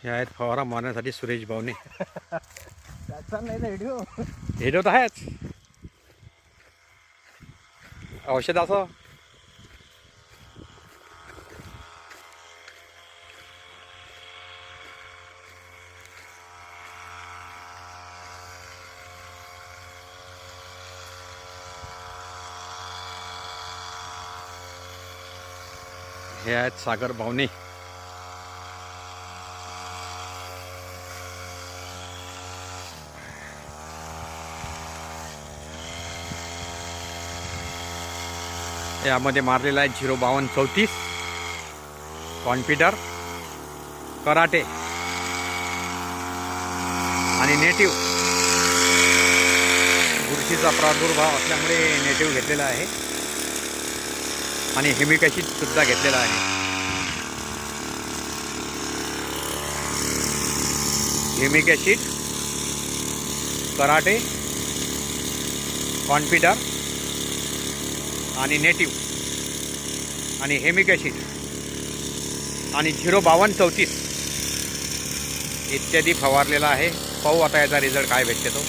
हे आहेत फवारा मारण्यासाठी सुरेश भाऊने. त्याचा नाही व्हिडिओ. व्हिडिओ तर आहेच. औषधाचं हे आहेत सागर भाऊने. यामध्ये मारलेला आहे 05234 कॉन्फिडर, कराटे आणि नेटिव्ह. बुरशीचा प्रादुर्भाव असल्यामुळे नेटिव्ह घेतलेला आहे आणि हिमिक सुद्धा घेतलेला आहे. हिमिक ॲसिड, कराटे, कॉन्फिडर आणि नेटिव्ह आणि हेमिक ॲसिड आणि 05234 इत्यादी फवारलेला आहे. पाहू आता याचा रिझल्ट काय भेटते तो.